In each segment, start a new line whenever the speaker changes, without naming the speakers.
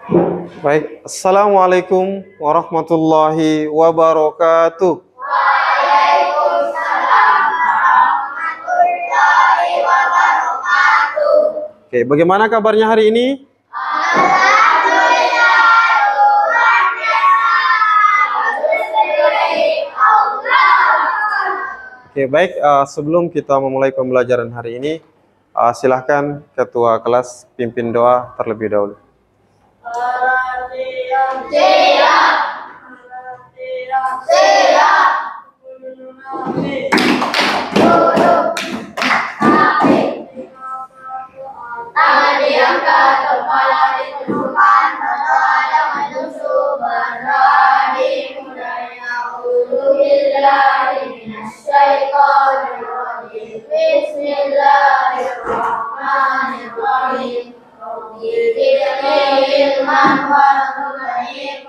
Baik, Assalamualaikum warahmatullahi wabarakatuh. Oke, bagaimana kabarnya hari ini? Oke, baik. Sebelum kita memulai pembelajaran hari ini, silahkan Ketua kelas pimpin doa terlebih dahulu.
Bismillahirrahmanirrahim.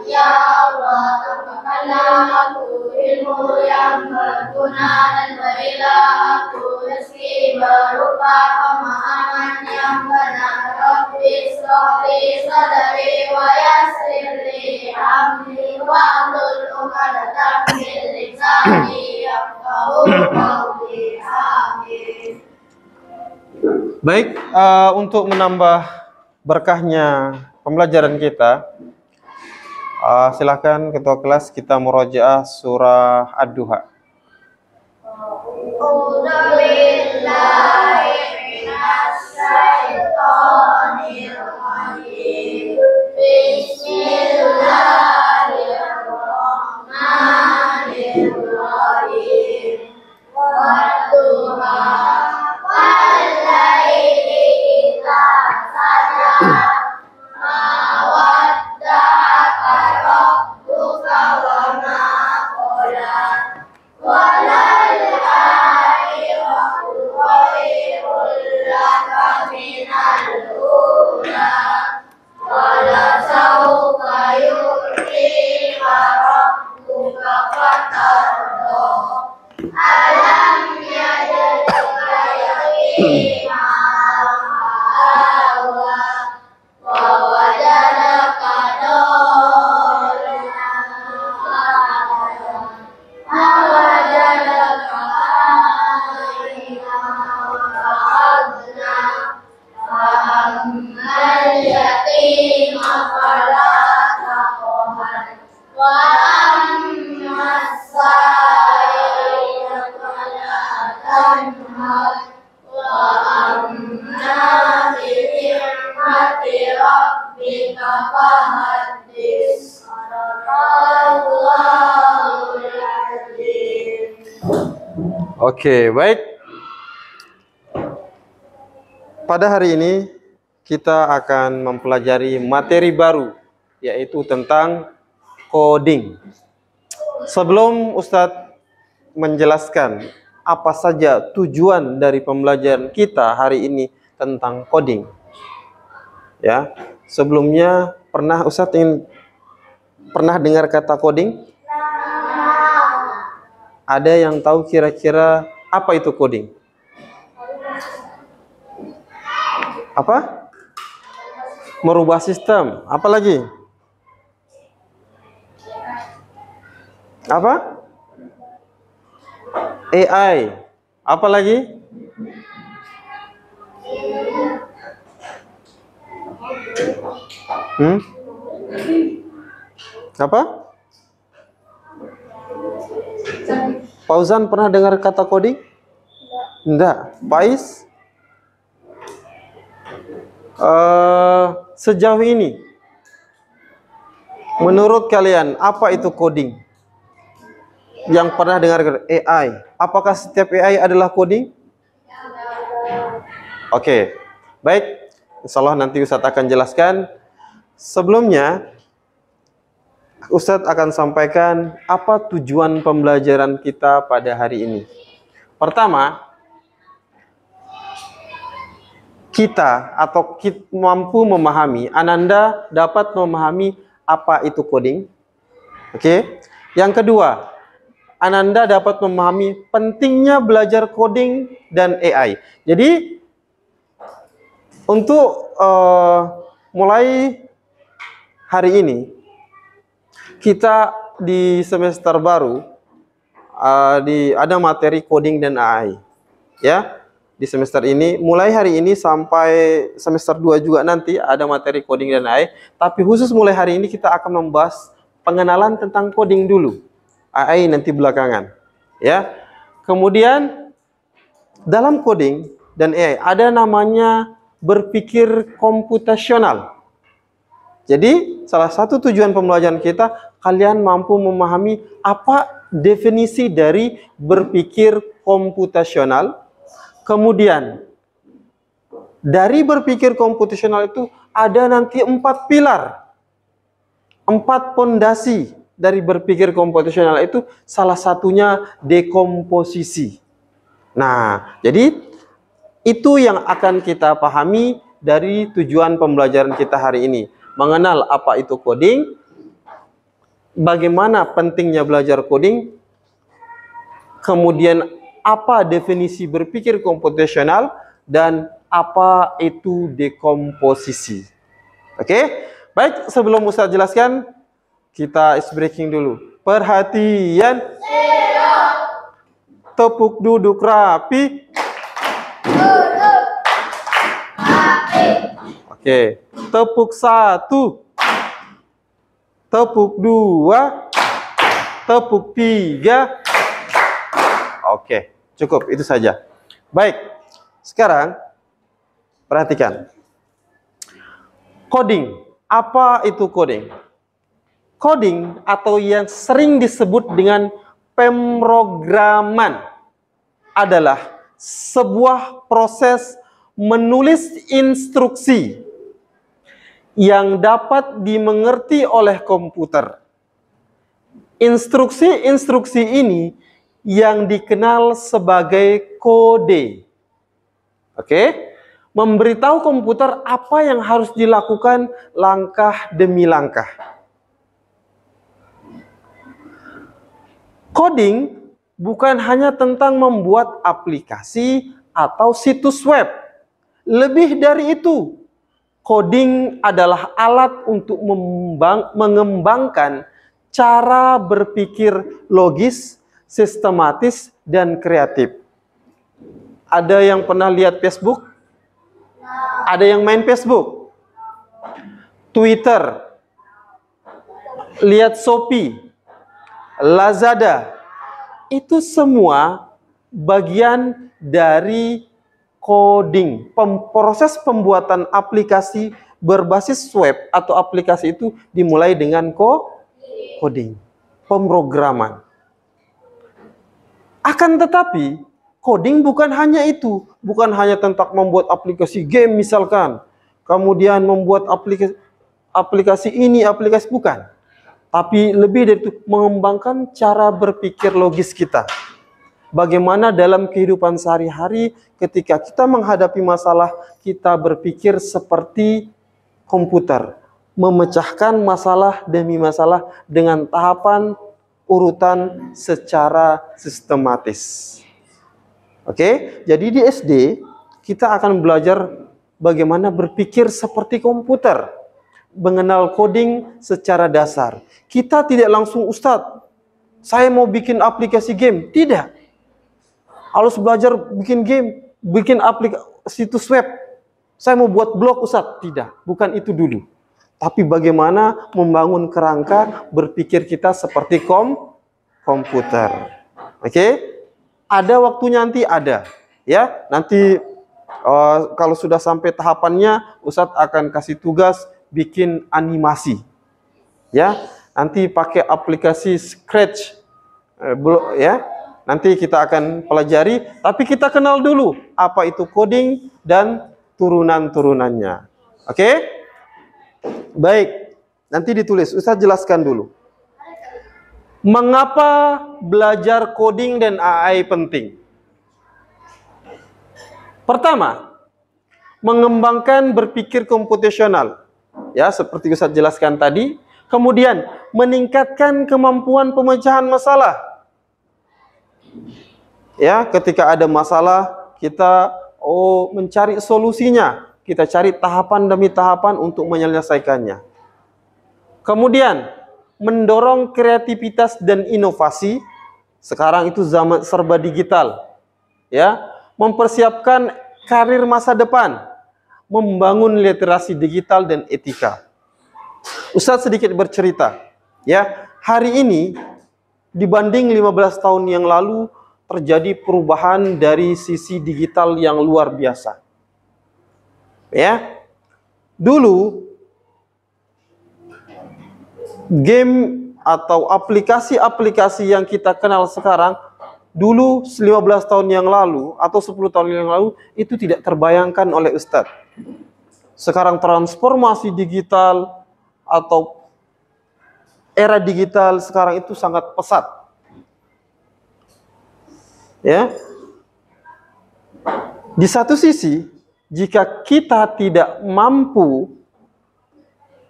Ya Allah, tambahkanlah aku ilmu yang berguna dan berilah aku rezeki berupa pemahaman yang benar. Rabbi shrahli sadri wa yassir li amri wahlul 'uqdatam min lisani yafqahu qawli. Amin.
Baik, untuk menambah berkahnya pembelajaran kita, silakan Ketua kelas kita murojaah surah Ad-Duha.
Bismillahirrahmanirrahim.
Oke, baik. Pada hari ini kita akan mempelajari materi baru, yaitu tentang coding. Sebelum Ustadz menjelaskan apa saja tujuan dari pembelajaran kita hari ini tentang coding, ya, sebelumnya Ustadz pernah dengar kata coding? Ada yang tahu kira-kira apa itu coding? Apa? Merubah sistem. Apa lagi? Apa? AI. Apa lagi? Apa? Fauzan pernah dengar kata coding? Enggak. Faiz? Sejauh ini, menurut kalian apa itu coding? Yang pernah dengar AI? Apakah setiap AI adalah coding? Oke, baik. Insya Allah nanti Ustadz akan jelaskan. Sebelumnya, Ustadz akan sampaikan apa tujuan pembelajaran kita pada hari ini. Pertama, kita mampu memahami, Ananda dapat memahami apa itu coding. Oke. Yang kedua, Ananda dapat memahami pentingnya belajar coding dan AI. Jadi, untuk mulai hari ini kita di semester baru ada materi coding dan AI. Ya, di semester ini, mulai hari ini sampai semester 2 juga nanti ada materi coding dan AI. Tapi khusus mulai hari ini kita akan membahas pengenalan tentang coding dulu. AI nanti belakangan. Ya. Kemudian dalam coding dan AI ada namanya berpikir komputasional. Jadi salah satu tujuan pembelajaran kita, kalian mampu memahami apa definisi dari berpikir komputasional. Kemudian dari berpikir komputasional itu ada nanti 4 pilar, 4 pondasi dari berpikir komputasional itu, salah satunya dekomposisi. Nah, jadi itu yang akan kita pahami dari tujuan pembelajaran kita hari ini. Mengenal apa itu coding, bagaimana pentingnya belajar coding, kemudian apa definisi berpikir komputasional, dan apa itu dekomposisi. Oke? Baik, sebelum Ustaz jelaskan, kita ice breaking dulu. Perhatian. Tepuk duduk rapi. Oke. Tepuk 1. Tepuk 2. Tepuk 3. Oke, cukup itu saja. Baik, sekarang perhatikan. Coding, apa itu coding? Coding atau yang sering disebut dengan pemrograman adalah sebuah proses menulis instruksi yang dapat dimengerti oleh komputer. Instruksi-instruksi ini yang dikenal sebagai kode. Oke? Memberitahu komputer apa yang harus dilakukan langkah demi langkah. Coding bukan hanya tentang membuat aplikasi atau situs web. Lebih dari itu, coding adalah alat untuk mengembangkan cara berpikir logis, sistematis, dan kreatif. Ada yang pernah lihat Facebook? Ada yang main Facebook? Twitter? Lihat Shopee? Lazada? Itu semua bagian dari coding. Proses pembuatan aplikasi berbasis web atau aplikasi itu dimulai dengan coding, pemrograman. Akan tetapi, coding bukan hanya itu. Bukan hanya tentang membuat aplikasi game misalkan. Kemudian membuat aplikasi ini, aplikasi bukan. Tapi lebih dari itu, mengembangkan cara berpikir logis kita. Bagaimana dalam kehidupan sehari-hari ketika kita menghadapi masalah, kita berpikir seperti komputer. Memecahkan masalah demi masalah dengan tahapan urutan secara sistematis. Oke, jadi di SD kita akan belajar bagaimana berpikir seperti komputer, mengenal coding secara dasar. Kita tidak langsung, Ustadz, saya mau bikin aplikasi game. Tidak. Harus belajar bikin game, bikin situs web. Saya mau buat blog, Ustadz. Tidak, bukan itu dulu. Tapi bagaimana membangun kerangka berpikir kita seperti komputer. Oke? Ada waktunya nanti ada. Ya, nanti kalau sudah sampai tahapannya, Ustadz akan kasih tugas bikin animasi. Ya, nanti pakai aplikasi Scratch. Ya, nanti kita akan pelajari. Tapi kita kenal dulu apa itu coding dan turunan-turunannya. Oke? Baik, nanti ditulis. Ustadz jelaskan dulu. Mengapa belajar coding dan AI penting? Pertama, mengembangkan berpikir komputasional. Ya, seperti Ustadz jelaskan tadi. Kemudian, meningkatkan kemampuan pemecahan masalah. Ya, ketika ada masalah, kita mencari solusinya. Kita cari tahapan demi tahapan untuk menyelesaikannya. Kemudian mendorong kreativitas dan inovasi. Sekarang itu zaman serba digital. Ya, mempersiapkan karir masa depan, membangun literasi digital dan etika. Ustadz sedikit bercerita, ya, hari ini dibanding 15 tahun yang lalu terjadi perubahan dari sisi digital yang luar biasa. Ya, dulu game atau aplikasi-aplikasi yang kita kenal sekarang, dulu 15 tahun yang lalu atau 10 tahun yang lalu itu tidak terbayangkan oleh Ustadz. Sekarang transformasi digital atau era digital sekarang itu sangat pesat. Ya. Di satu sisi, jika kita tidak mampu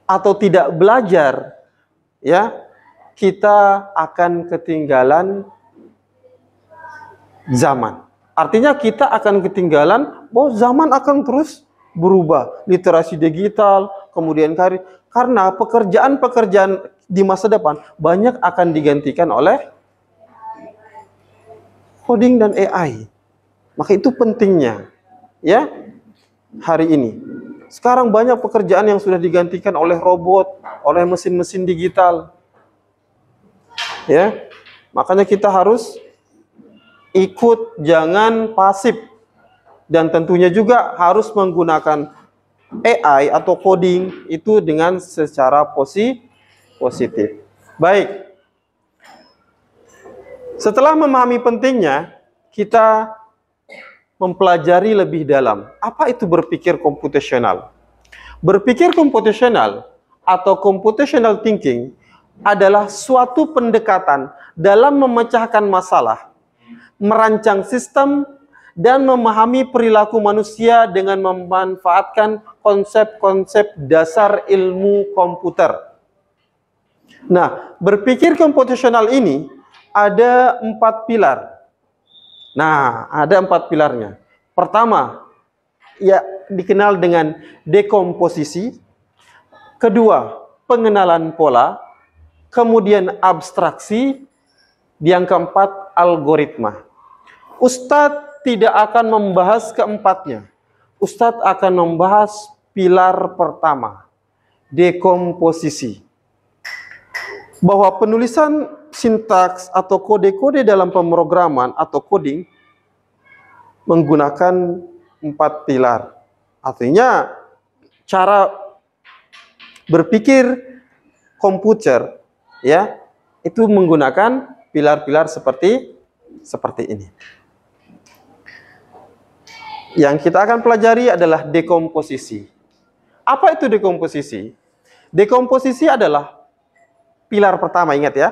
atau tidak belajar, ya, kita akan ketinggalan zaman. Artinya kita akan ketinggalan, bahwa zaman akan terus berubah. Literasi digital, kemudian karir. Karena pekerjaan-pekerjaan di masa depan banyak akan digantikan oleh coding dan AI. Maka itu pentingnya, ya, hari ini. Sekarang banyak pekerjaan yang sudah digantikan oleh robot, oleh mesin-mesin digital. Ya, makanya kita harus ikut, jangan pasif. Dan tentunya juga harus menggunakan AI atau coding itu dengan secara positif. Baik. Setelah memahami pentingnya, kita mempelajari lebih dalam. Apa itu berpikir komputasional? Berpikir komputasional atau computational thinking adalah suatu pendekatan dalam memecahkan masalah, merancang sistem, dan memahami perilaku manusia dengan memanfaatkan konsep-konsep dasar ilmu komputer. Nah, berpikir komputasional ini ada 4 pilar. Nah, ada 4 pilarnya. Pertama, ya dikenal dengan dekomposisi. Kedua, pengenalan pola. Kemudian abstraksi. Yang keempat, algoritma. Ustadz tidak akan membahas keempatnya. Ustadz akan membahas pilar pertama, dekomposisi. Bahwa penulisan sintaks atau kode-kode dalam pemrograman atau coding menggunakan 4 pilar. Artinya cara berpikir komputer, ya, itu menggunakan pilar-pilar seperti ini. Yang kita akan pelajari adalah dekomposisi. Apa itu dekomposisi? Dekomposisi adalah pilar pertama, ingat ya.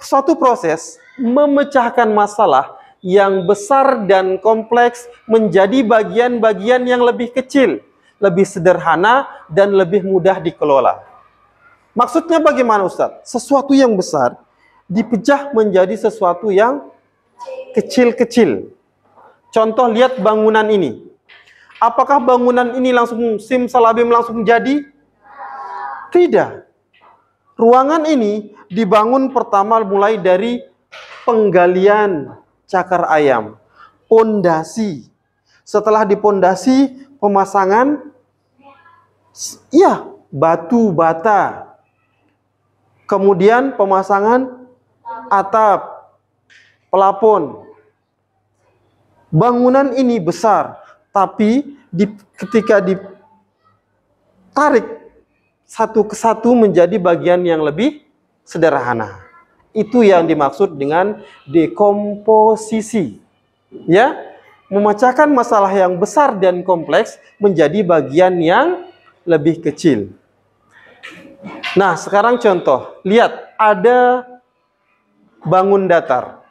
Suatu proses memecahkan masalah yang besar dan kompleks menjadi bagian-bagian yang lebih kecil, lebih sederhana, dan lebih mudah dikelola. Maksudnya bagaimana, Ustaz? Sesuatu yang besar dipecah menjadi sesuatu yang kecil-kecil. Contoh, lihat bangunan ini. Apakah bangunan ini langsung simsalabim langsung jadi? Tidak. Ruangan ini dibangun pertama mulai dari penggalian cakar ayam, pondasi. Setelah dipondasi, pemasangan, ya, batu bata. Kemudian pemasangan atap, pelapon. Bangunan ini besar, tapi ketika ditarik satu ke satu menjadi bagian yang lebih sederhana. Itu yang dimaksud dengan dekomposisi. Ya, memecahkan masalah yang besar dan kompleks menjadi bagian yang lebih kecil. Nah, sekarang contoh. Lihat, ada bangun datar.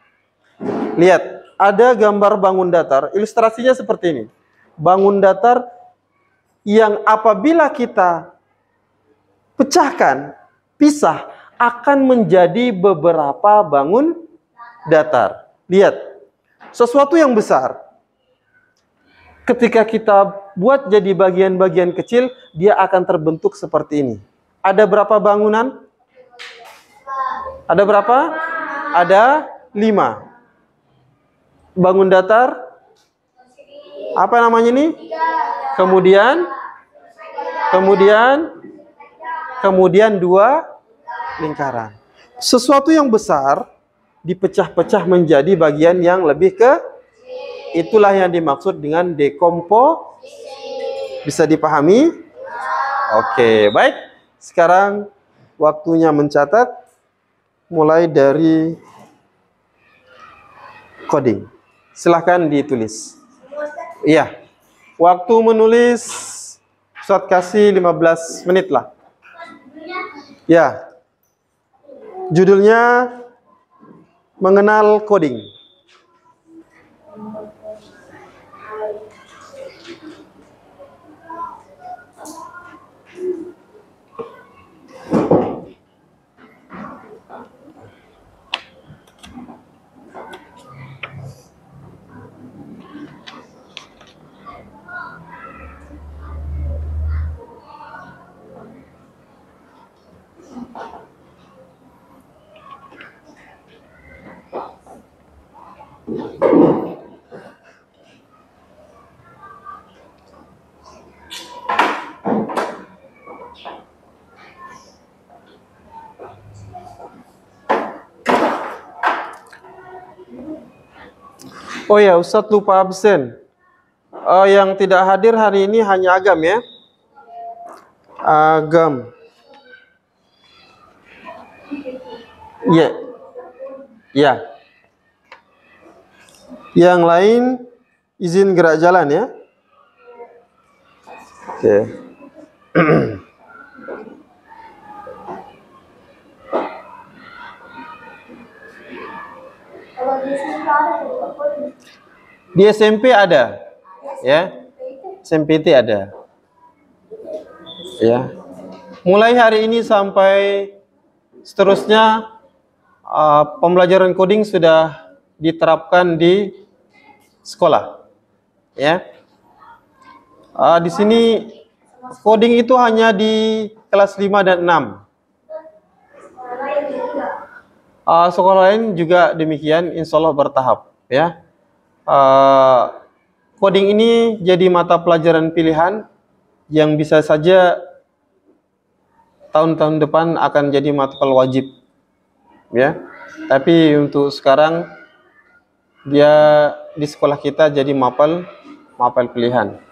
Lihat, ada gambar bangun datar. Ilustrasinya seperti ini. Bangun datar yang apabila kita pecahkan, pisah, akan menjadi beberapa bangun datar. Lihat, sesuatu yang besar, ketika kita buat jadi bagian-bagian kecil, dia akan terbentuk seperti ini. Ada berapa bangunan? Ada berapa? Ada 5. Bangun datar. Apa namanya ini? Kemudian 2 lingkaran. Sesuatu yang besar dipecah-pecah menjadi bagian yang lebih itulah yang dimaksud dengan dekomposisi. Bisa dipahami? Oke, baik. Sekarang waktunya mencatat, mulai dari coding. Silahkan ditulis. Iya. Waktu menulis Ustaz kasih 15 menit lah. Ya. Judulnya mengenal coding. Oh ya, Ustadz lupa absen. Yang tidak hadir hari ini hanya Agam ya. Agam. Ya. Ya. Yang lain izin gerak jalan ya. Oke. Di SMP ada, ya. SMPT ada, ya. Mulai hari ini sampai seterusnya pembelajaran coding sudah diterapkan di sekolah, ya. Di sini coding itu hanya di kelas 5 dan 6. Sekolah lain juga demikian, insya Allah bertahap, ya. Coding ini jadi mata pelajaran pilihan yang bisa saja tahun-tahun depan akan jadi mata pelajaran wajib, ya. Tapi untuk sekarang dia di sekolah kita jadi mapel pilihan.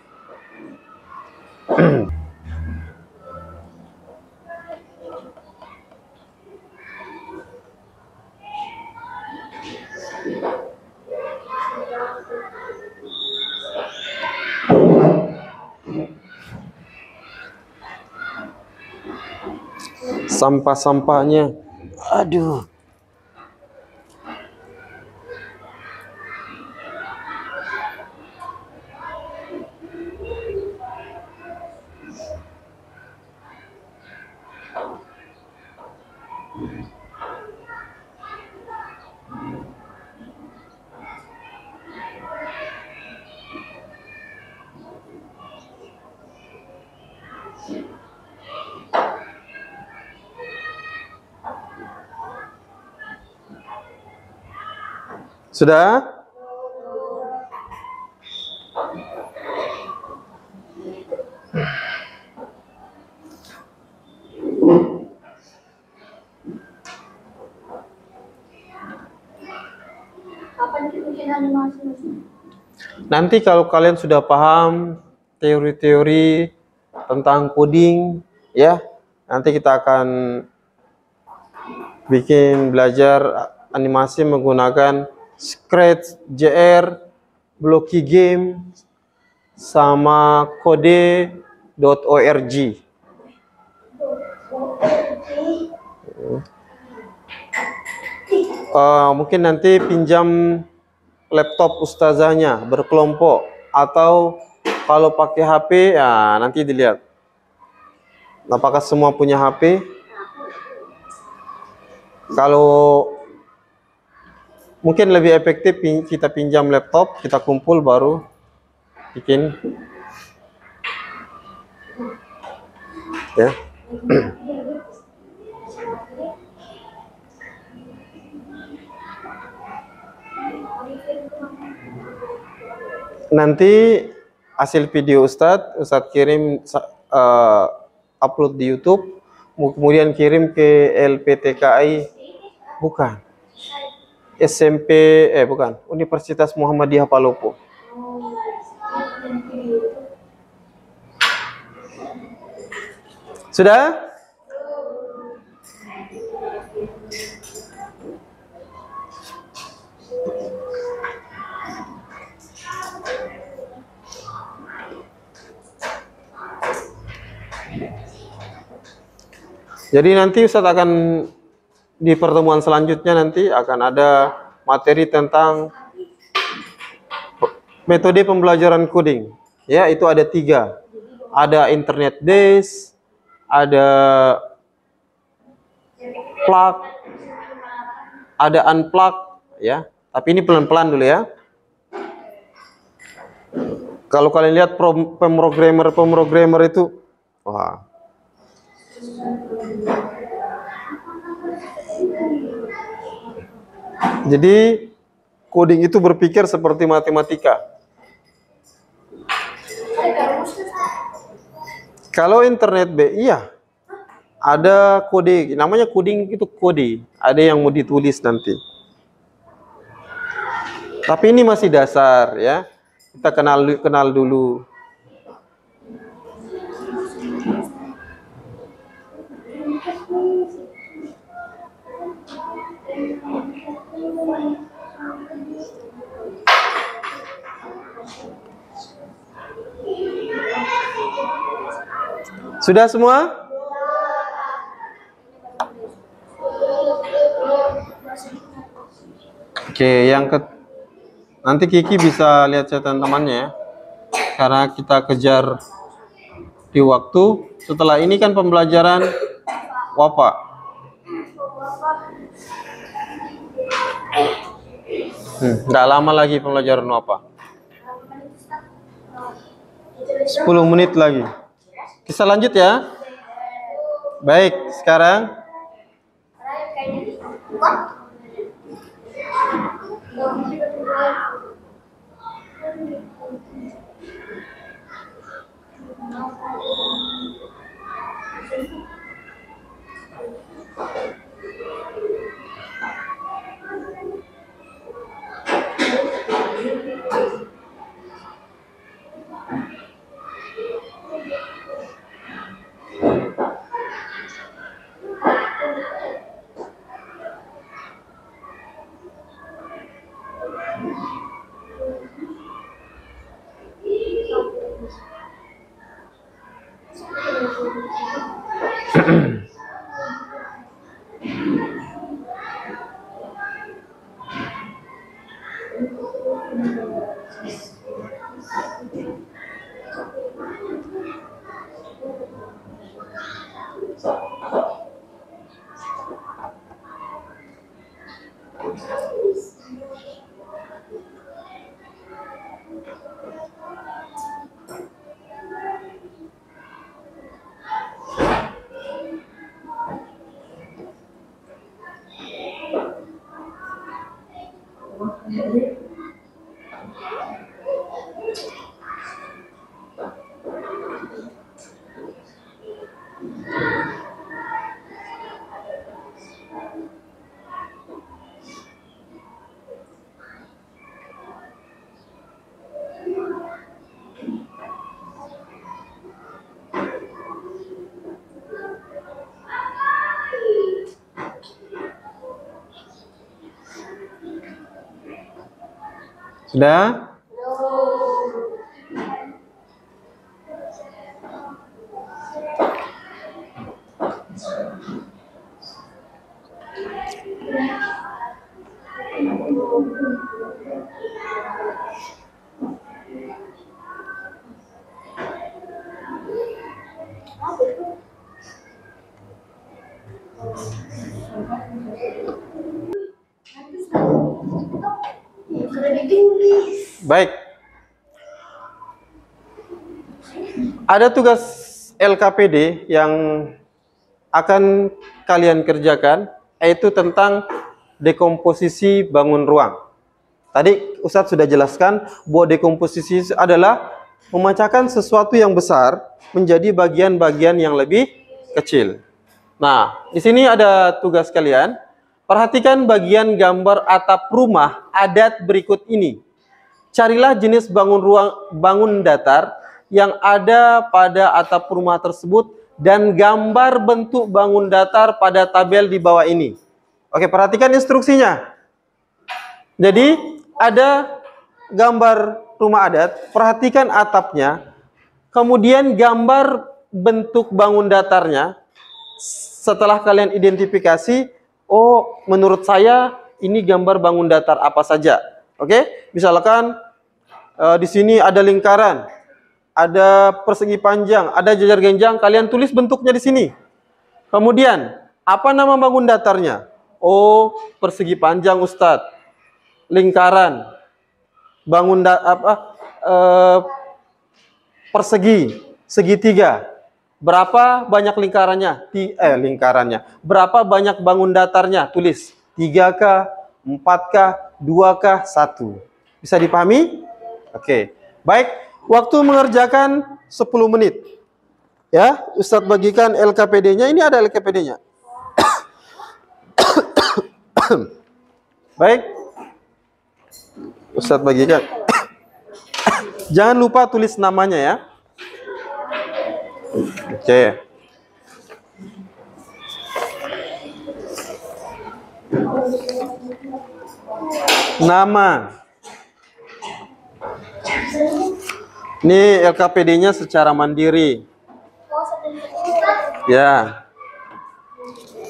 Sampah-sampahnya, aduh. Sudah? Nanti kalau kalian sudah paham teori-teori tentang coding, ya, nanti kita akan bikin belajar animasi menggunakan Scratch, JR, Blocky Game, sama kode.org. Mungkin nanti pinjam laptop ustazahnya berkelompok, atau kalau pakai HP ya nanti dilihat apakah semua punya HP. Kalau mungkin lebih efektif kita pinjam laptop, kita kumpul baru bikin, ya. Nanti hasil video Ustadz kirim upload di YouTube, kemudian kirim ke LPTKI, bukan SMP, bukan, Universitas Muhammadiyah Palopo. Sudah? Jadi nanti Ustadz akan di pertemuan selanjutnya nanti akan ada materi tentang metode pembelajaran coding. Ya, itu ada 3. Ada internet base, ada plug, ada unplug, ya. Tapi ini pelan-pelan dulu ya. Kalau kalian lihat pemrogramer itu, wah. Jadi coding itu berpikir seperti matematika. Kalau internet iya. Ada kode, namanya coding itu kode. Ada yang mau ditulis nanti. Tapi ini masih dasar ya. Kita kenal dulu. Sudah semua? Oke, nanti Kiki bisa lihat catatan temannya ya. Karena kita kejar di waktu. Setelah ini kan pembelajaran WAPA. Nggak lama lagi pembelajaran WAPA. 10 menit lagi. Kita lanjut ya. Baik, sekarang sudah? Baik. Ada tugas LKPD yang akan kalian kerjakan, yaitu tentang dekomposisi bangun ruang. Tadi Ustadz sudah jelaskan bahwa dekomposisi adalah memecahkan sesuatu yang besar menjadi bagian-bagian yang lebih kecil. Nah, di sini ada tugas kalian. Perhatikan bagian gambar atap rumah adat berikut ini. Carilah jenis bangun datar yang ada pada atap rumah tersebut dan gambar bentuk bangun datar pada tabel di bawah ini. Oke, perhatikan instruksinya. Jadi, ada gambar rumah adat, perhatikan atapnya, kemudian gambar bentuk bangun datarnya. Setelah kalian identifikasi, oh, menurut saya ini gambar bangun datar apa saja. Oke, misalkan di sini ada lingkaran, ada persegi panjang, ada jajar genjang, kalian tulis bentuknya di sini. Kemudian, apa nama bangun datarnya? Oh, persegi panjang, Ustadz. Lingkaran, persegi, segitiga. Berapa banyak lingkarannya? Lingkarannya. Berapa banyak bangun datarnya? Tulis 3K, 4K, 2K, 1. Bisa dipahami? Oke. Baik, waktu mengerjakan 10 menit. Ya, Ustadz bagikan LKPD-nya. Ini ada LKPD-nya. Baik. Ustadz bagikan. Jangan lupa tulis namanya ya. Oke. Nama. Ini LKPD-nya secara mandiri. Ya.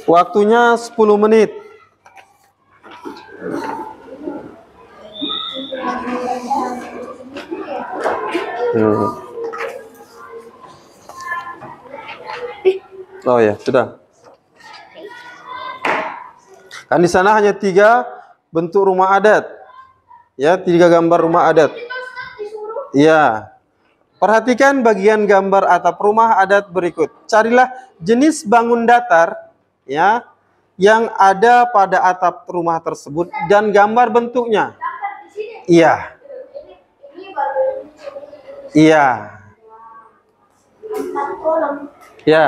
Waktunya 10 menit. Oh ya, sudah. Kan di sana hanya 3 bentuk rumah adat. Ya, 3 gambar rumah adat. Ya. Perhatikan bagian gambar atap rumah adat berikut. Carilah jenis bangun datar ya yang ada pada atap rumah tersebut dan gambar bentuknya. Iya. Iya. Ya.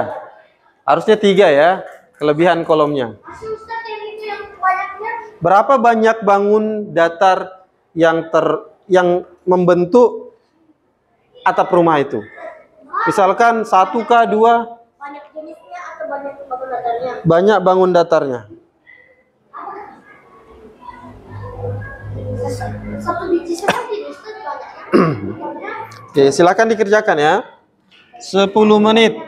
Harusnya 3 ya, kelebihan kolomnya. Berapa banyak bangun datar yang membentuk atap rumah itu? Misalkan 1K, 2.
Banyak jenisnya atau banyak bangun datarnya?
Banyak bangun datarnya.
Satu biji seperti itu banyaknya.
Oke, silakan dikerjakan ya. 10 menit.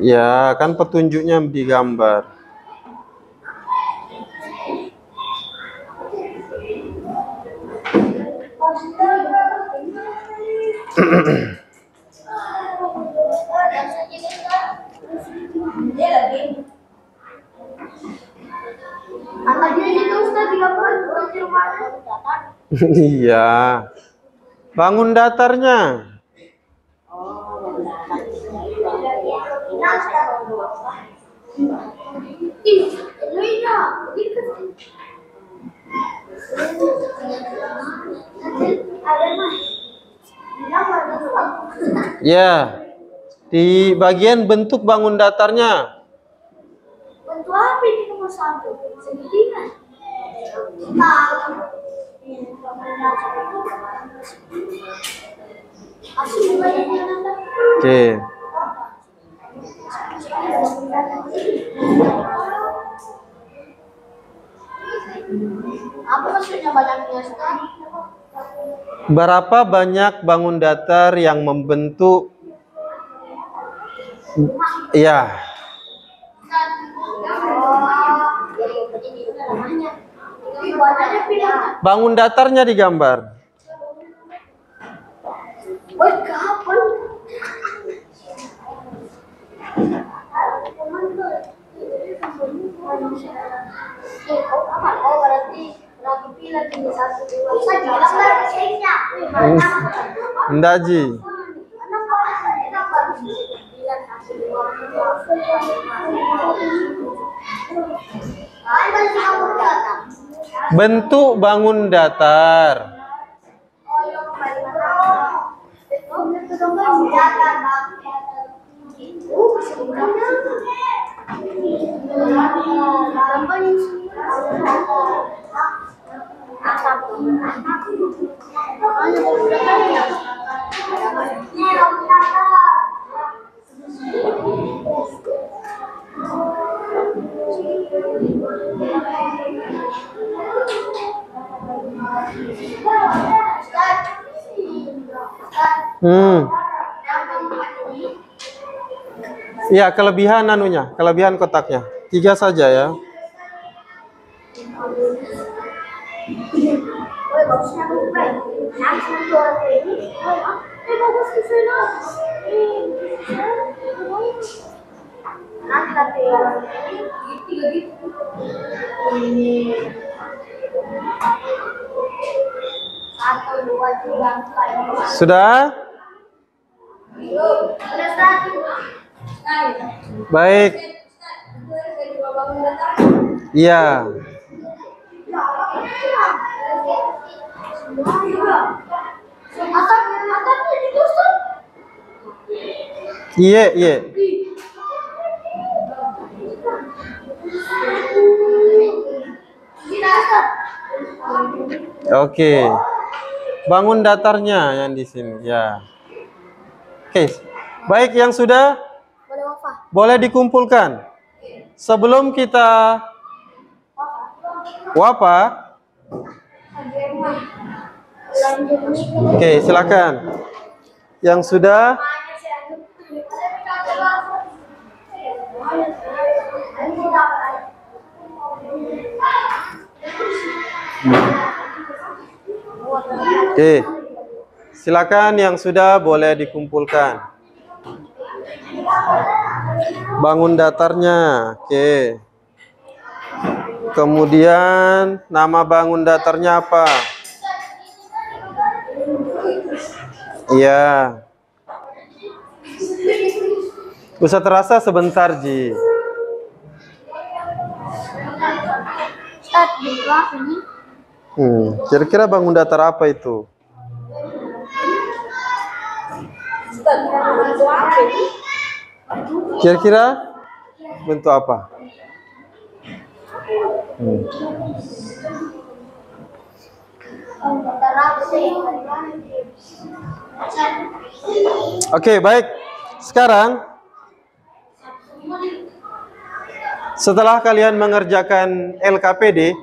Ya, kan petunjuknya digambar. Iya. Bangun datarnya. Ya. Di bagian bentuk bangun datarnya.
Bentuk apa ini nomor 1? Segitiga.
Oke.
Apa maksudnya banyaknya sekali?
Berapa banyak bangun datar yang membentuk? Ya. Bangun datarnya digambar. Ndaji. Bentuk bangun datar. Ya, kelebihan anunya, kelebihan kotaknya. 3 saja ya. Sudah? Baik. Iya. Iya, iya. Oke. Bangun datarnya yang di sini, ya. Oke. Baik, yang sudah boleh dikumpulkan. Sebelum kita wafat. Oke, silakan. Yang sudah Oke. Silakan yang sudah boleh dikumpulkan. Bangun datarnya. Oke. Kemudian nama bangun datarnya apa? Iya. Usah terasa sebentar, Ji. Kira-kira bangun datar apa itu? Kira-kira bentuk apa? Oke, baik. Sekarang setelah kalian mengerjakan LKPD,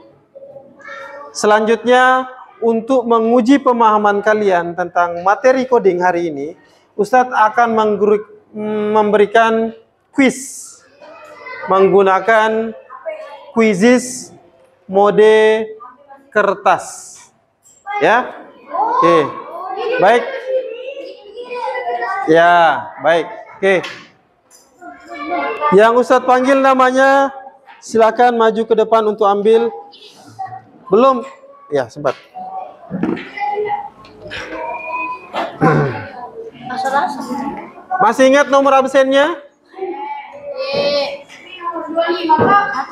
selanjutnya untuk menguji pemahaman kalian tentang materi coding hari ini, Ustadz akan memberikan quiz menggunakan quizzes mode kertas. Ya? Oke. Baik. Ya, baik. Oke. Yang Ustadz panggil namanya, silakan maju ke depan untuk ambil. Belum? Ya, sempat. Masih ingat nomor absennya?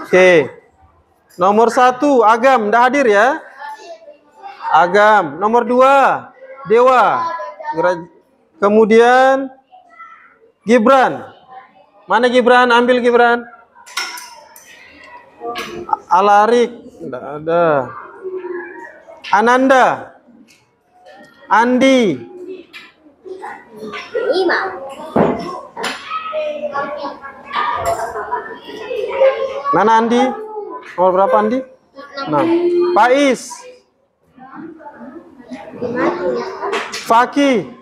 Oke. Nomor 1, Agam, dah hadir ya? Agam. Nomor 2, Dewa. Kemudian Gibran. Mana Gibran? Ambil Gibran. Alarik, tidak ada. Ananda. Andi. Mana Andi? Nomor berapa Andi? 6. Faiz. Faki.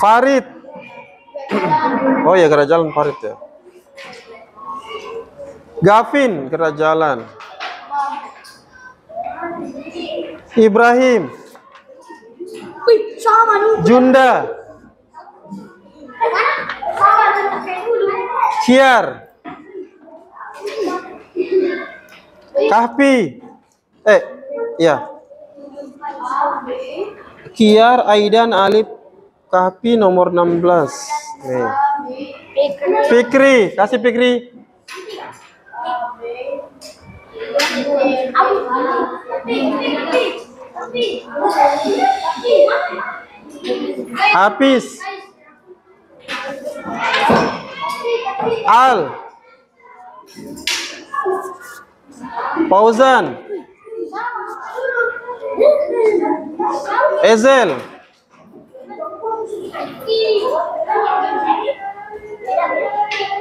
Farid. Oh ya, gerak jalan Farid ya. Gavin, gerak jalan. Ibrahim. Junda. Kiar. Kahfi. Ya. Kiar, Aidan, Alif, Kahfi nomor 16. Nih. Fikri, kasih Fikri. Hafiz. Al. Fauzan. Ezel.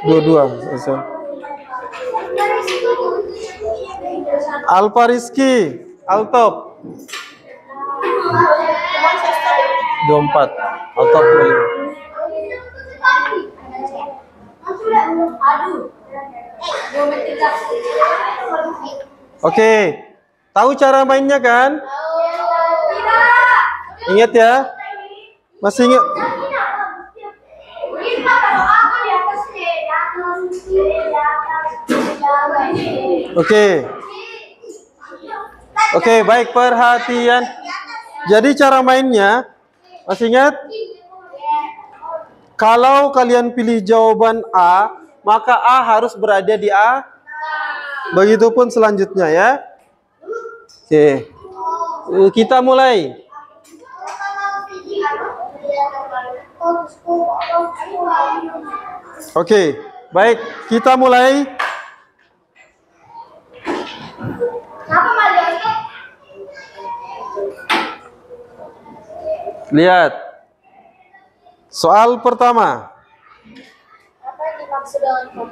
Dua-dua Ezel. Alfa Rizky. Altop. 24. Altop 25. Oke, tahu cara mainnya kan? Ingat ya? Masih ingat? Oke, baik, perhatian. Jadi cara mainnya, masih ingat? Kalau kalian pilih jawaban A, maka A harus berada di A. Begitupun selanjutnya ya. Oke. Kita mulai. Oke, baik, kita mulai. Lihat. Soal pertama.
Apa yang dimaksud dengan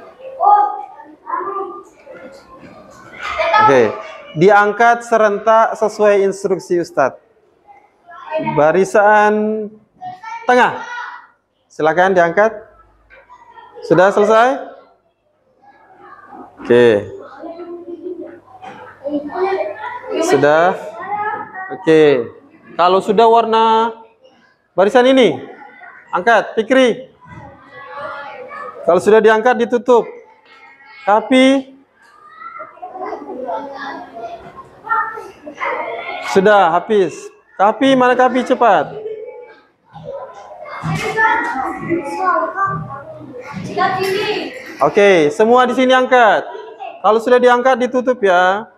Oke, diangkat serentak sesuai instruksi Ustadz. Barisan tengah. Silakan diangkat. Sudah selesai? Oke. Sudah? Oke. Kalau sudah warna barisan ini, angkat, Fikri. Kalau sudah diangkat, ditutup. Tapi sudah habis. Kapi, mana Kapi, cepat. Oke, semua di sini angkat. Kalau sudah diangkat, ditutup ya.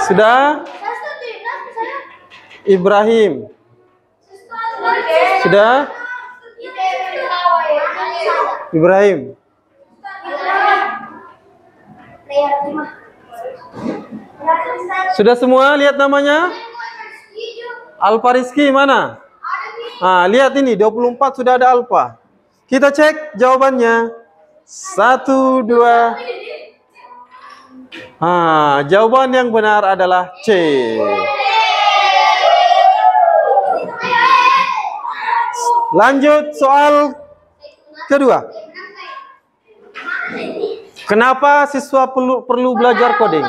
Sudah? Ibrahim. Sudah? Ibrahim. Sudah semua lihat namanya? Alfa Rizky mana? Nah, lihat ini 24 sudah ada Alfa. Kita cek jawabannya. 1, 2. Jawaban yang benar adalah C. Lanjut soal kedua. Kenapa siswa perlu belajar coding?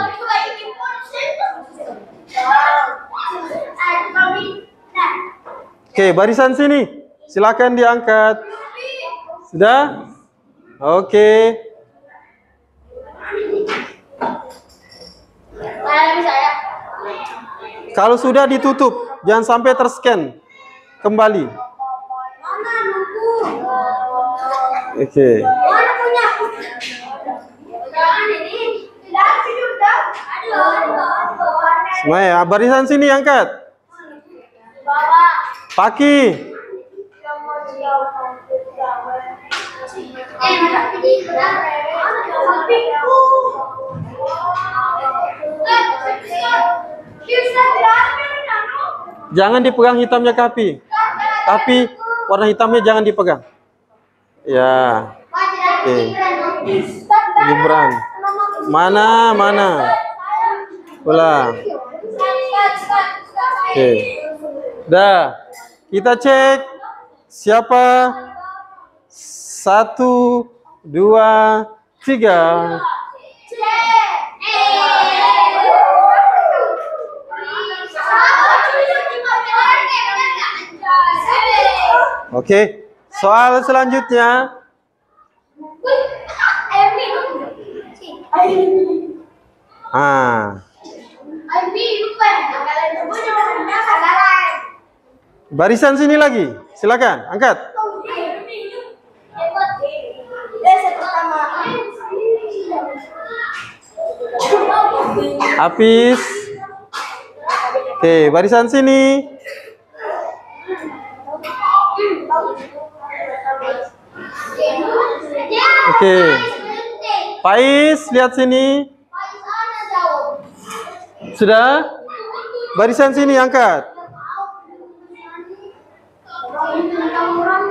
Oke, barisan sini. Silakan diangkat. Sudah? Oke. Kalau sudah ditutup, jangan sampai terscan kembali. Oke. Semua ya, barisan sini angkat. Paki. Jangan dipegang hitamnya Kapi. Tapi warna hitamnya jangan dipegang. Ya. Oke. Gibran. Mana? Ulang. Oke. Dah. Kita cek siapa? 1, 2, 3. Oke, soal selanjutnya. Barisan sini lagi, silakan angkat. Hafiz. Oke, barisan sini. Oke. Faiz, lihat sini. Sudah? Barisan sini angkat.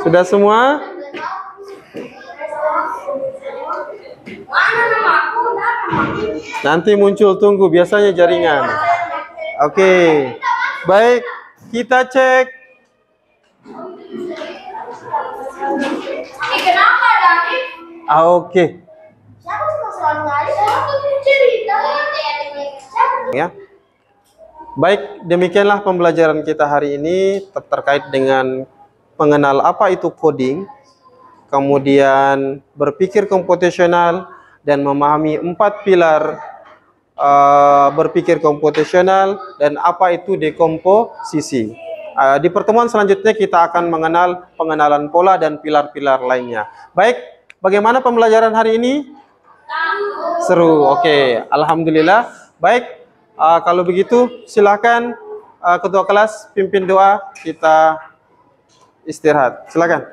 Sudah semua? Nanti muncul, tunggu, biasanya jaringan. Oke. Baik, kita cek. Oke. Ya. Baik, demikianlah pembelajaran kita hari ini terkait dengan mengenal apa itu coding, kemudian berpikir komputasional, dan memahami 4 pilar berpikir komputasional dan apa itu dekomposisi. Di pertemuan selanjutnya kita akan mengenal pengenalan pola dan pilar-pilar lainnya. Baik, bagaimana pembelajaran hari ini? Seru, oke. Alhamdulillah. Baik, kalau begitu silakan ketua kelas pimpin doa, kita istirahat. Silakan.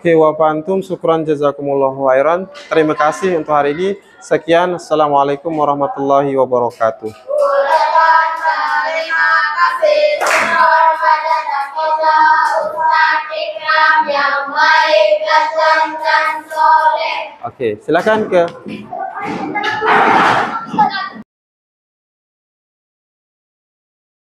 Oke, wabantum, syukran, jazakumullahu khairan. Terima kasih untuk hari ini. Sekian, assalamualaikum warahmatullahi wabarakatuh. Oke, silakan ke